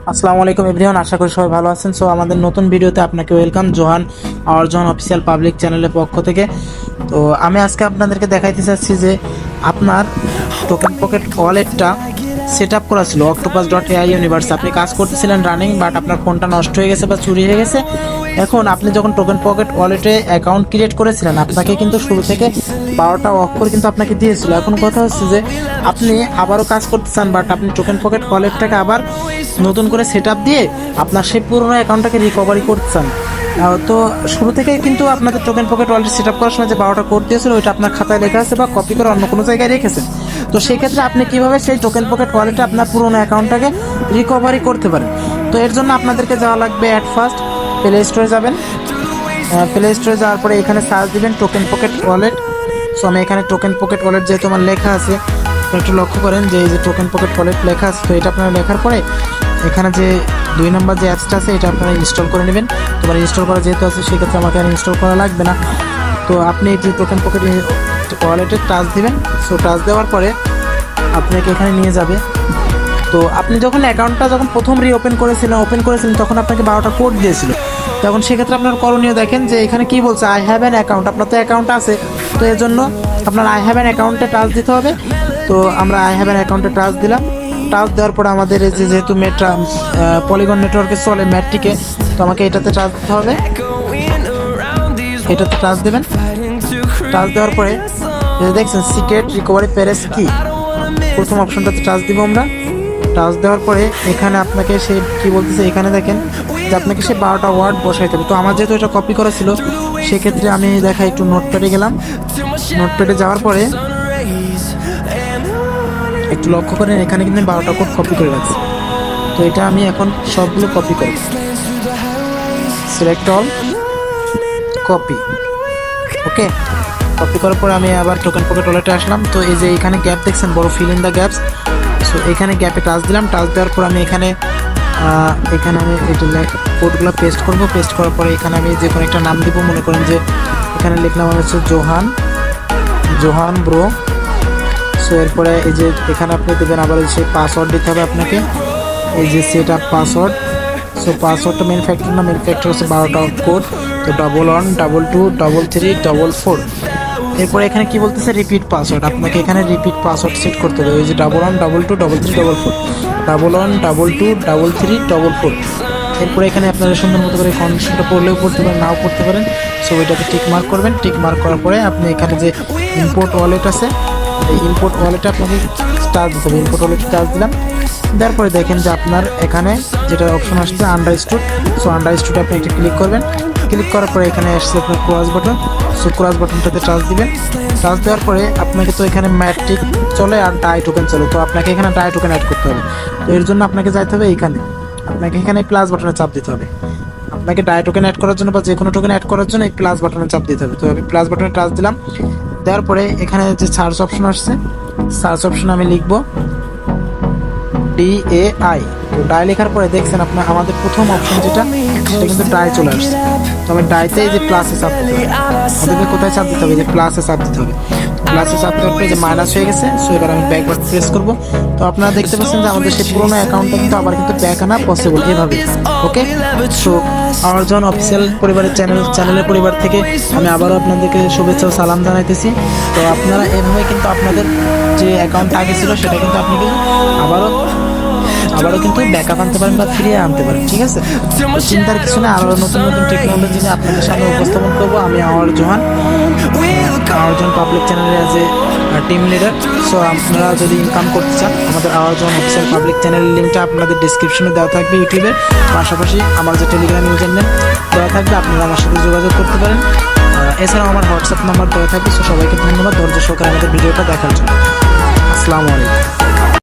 আসসালামু আলাইকুম এভরিওয়ান, আশা করি সবাই ভালো আছেন। সো আমাদের নতুন ভিডিওতে আপনাকে ওয়েলকাম জোহান অফিসিয়াল পাবলিক চ্যানেলের পক্ষ থেকে। তো আমি আজকে আপনাদেরকে দেখাইতে চাচ্ছি যে আপনার টোকেন পকেট ওয়ালেটটা সেট আপ করা ছিল octopus.ai ইউনিভার্স। আপনি কাজ করতেছিলেন রানিং, বাট আপনার ফোনটা নষ্ট হয়ে গেছে বা চুরি হয়ে গেছে। এখন আপনি যখন টোকেন পকেট ওয়ালেটে অ্যাকাউন্ট ক্রিয়েট করেছিলেন, আপনাকে কিন্তু শুরু থেকে 12টা অক্ষর কিন্তু আপনাকে দিয়েছিল। এখন কথা হচ্ছে যে আপনি আবারও কাজ করতে চান, বাট আপনি টোকেন পকেট ওয়ালেটটাকে আবার নতুন করে সেট আপ দিয়ে আপনার সেই পুরোনো অ্যাকাউন্টটাকে রিকভারি করতে চান। তো শুরু থেকে কিন্তু আপনাদের token pocket wallet set up করার সময় যে 12টা কোড দিয়েছিল ওইটা আপনার খাতায় লেখা আছে বা কপি করে অন্য কোনো জায়গায় রেখেছেন। তো সেই ক্ষেত্রে আপনি কিভাবে সেই টোকেন পকেট ওয়ালেটে আপনার পুরোনো অ্যাকাউন্টটাকে রিকভারি করতে পারেন। তো এর জন্য আপনাদেরকে যাওয়া লাগবে অ্যাট ফার্স্ট প্লে স্টোরে যাবেন। প্লে স্টোরে যাওয়ার পরে এখানে সার্চ দিবেন টোকেন পকেট ওয়ালেট। সো আমি এখানে টোকেন পকেট ওয়ালেট যেহেতু আমার লেখা আছে, একটু লক্ষ্য করেন যে এই যে টোকেন পকেট ওয়ালেট লেখা আছে। তো এটা আপনারা লেখার পরে এখানে যে 2 নম্বর যে অ্যাপসটা আছে এটা আপনারা ইনস্টল করে নেবেন। তোমার ইনস্টল করা যেহেতু আছে সেক্ষেত্রে আমাকে আর ইনস্টল করা লাগবে না। তো আপনি এই যে টোকেন পকেট ওয়ালেটে টাচ দিবেন। সো টাচ দেওয়ার পরে আপনাকে এখানে নিয়ে যাবে। তো আপনি যখন অ্যাকাউন্টটা প্রথম ওপেন করেছিলেন তখন আপনাকে 12টা কোড দিয়েছিল। তখন সেক্ষেত্রে আপনার করণীয় দেখেন যে এখানে কি বলছে, আই হ্যাভ অ্যান অ্যাকাউন্ট। আপনার তো অ্যাকাউন্ট আছে, তো এর জন্য আপনার আই হ্যাভ অ্যান অ্যাকাউন্টে টাচ দিতে হবে। তো আমরা আই হ্যাভ অ্যান অ্যাকাউন্টে টাচ দিলাম। টাচ দেওয়ার পরে আমাদের এই যেহেতু পলিগন নেটওয়ার্কে চলে ম্যাটটিকে, তো আমাকে এটাতে টাচ দিতে হবে। এটাতে টাচ দেবেন। টাচ দেওয়ার পরে দেখছেন সিক্রেট রিকভারি প্যারেস কি, প্রথম অপশনটাতে টাচ দিব আমরা। টাচ দেওয়ার পরে এখানে আপনাকে সে কি বলতেছে, এখানে দেখেন যে আপনাকে সে 12টা ওয়ার্ড বসাইতে হবে। তো আমার যেহেতু এটা কপি করা ছিল সেক্ষেত্রে আমি দেখা একটু নোটপ্যাডে গেলাম। নোটপ্যাডে যাওয়ার পরে একটু লক্ষ্য করেন এখানে কিন্তু 12টা কোড কপি করে রাখছি। তো এটা আমি এখন সবগুলো কপি করব। Select all, copy. Okay, copy করার পরে আমি আবার টোকেন পকেট ওয়ালেটে আসলাম। তো এই যে এখানে গ্যাপ দেখছেন, বড় fill in the gaps. So এখানে গ্যাপে টাচ দিলাম। টাচ দেওয়ার পর আমি এখানে আমি এটা কোডগুলো পেস্ট করব। পেস্ট করার পরে এখানে আমি যে কোনো একটা নাম দিব। মনে করেন যে এখানে লিখলাম হচ্ছে জোহান ব্রো। সো এরপরে এই যে এখানে আপনি দেবেন আবার সেই পাসওয়ার্ড দিতে হবে আপনাকে, এই যে সেট আপ পাসওয়ার্ড। সো পাসওয়ার্ডটা মেন ফ্যাক্টর না, মেন ফ্যাক্টর হচ্ছে 12টা কোড। তো 11223344। এরপরে এখানে কি বলতেছে, রিপিট পাসওয়ার্ড। আপনাকে এখানে রিপিট পাসওয়ার্ড সেট করতে হবে। ওই যে 11222344, 11222344। এরপরে এখানে আপনারা সুন্দর মতো করে কন্ডিশনটা পড়লেও পড়তে পারেন, নাও পড়তে পারেন। সো ওইটাকে টিক মার্ক করবেন। টিক মার্ক করার পরে আপনি এখানে যে ইম্পোর্ট ওয়ালেট আছে, এই ইম্পোর্ট ওয়ালেটে আপনাকে টাচ দিতে হবে। ইম্পোর্ট ওয়ালেটে টাচ দিলাম। দেওয়ার পরে দেখেন যে আপনার এখানে যেটা অপশন আসছে আন্ডারস্টুড। সো আন্ডারস্টুডে আপনি একটা ক্লিক করবেন। ক্লিক করার পরে এখানে আসছে আপনার ক্রস বাটন। সো ক্রস বাটনটাতে টাচ দিবেন। টাচ দেওয়ার পরে আপনাকে তো এখানে ম্যাট্রিক চলে আর ডাই টোকেন চলে। তো আপনাকে এখানে ডাই টোকেন অ্যাড করতে হবে। তো এর জন্য আপনাকে যাইতে হবে আপনাকে এখানে প্লাস বাটনে চাপ দিতে হবে। আপনাকে ডাই টোকেন অ্যাড করার জন্য বা যে কোনো টোকেন অ্যাড করার জন্য এই প্লাস বাটনে চাপ দিতে হবে। তো আমি প্লাস বাটনে টাচ দিলাম। দেওয়ার পরে এখানে যে সার্চ অপশন আসছে, সার্চ অপশনে আমি লিখবো DAI। তো ডাই লেখার পরে দেখছেন আপনার আমাদের প্রথম অপশন সেটা কিন্তু ডাই চলে আসছে। তো আমি ডাইতে এই যে প্লাসে চাপ দিতে হবে। আমাদেরকে কোথায় চাপ দিতে হবে, যে প্লাসে চাপ দিতে হবে। প্লাসে চাপ দেওয়ার পরে যে মাইনাস হয়ে গেছে। সো এবার আমি ব্যাক বাটন প্রেস করবো। তো আপনারা দেখতে পাচ্ছেন যে আমাদের সেই পুরোনো অ্যাকাউন্টটা কিন্তু আবার ব্যাক আনা পসিবল এভাবে। ওকে, সো আমার জন অফিসিয়াল পরিবারের চ্যানেলের পরিবার থেকে আমি আবারও আপনাদেরকে শুভেচ্ছা ও সালাম জানাইতেছি। তো আপনারা এভাবে কিন্তু আপনাদের যে অ্যাকাউন্ট আগে ছিল সেটা কিন্তু আপনি আবারও কিন্তু ব্যাকআপ আনতে পারেন বা ফিরিয়ে আনতে পারেন। ঠিক আছে, তো চিন্তার কিছু না, আরও নতুন টেকনোলজি নিয়ে আপনাদের সামনে উপস্থাপন করবো আমি জোহান পাবলিক চ্যানেলে as a team leader. So আপনারা যদি ইনকাম করতে চান, আমাদের জোহান অফিসিয়াল পাবলিক চ্যানেলের লিঙ্কটা আপনাদের ডিসক্রিপশনে দেওয়া থাকবে ইউটিউবের। পাশাপাশি আমার যে টেলিগ্রাম ইউজার নেম দেওয়া থাকবে, আপনারা আমার সাথে যোগাযোগ করতে পারেন। এছাড়াও আমার হোয়াটসঅ্যাপ নাম্বার দেওয়া থাকবে। সো সবাইকে ধন্যবাদ ধৈর্য সহকারে আমাদের ভিডিওটা দেখার জন্য। আসসালামু আলাইকুম।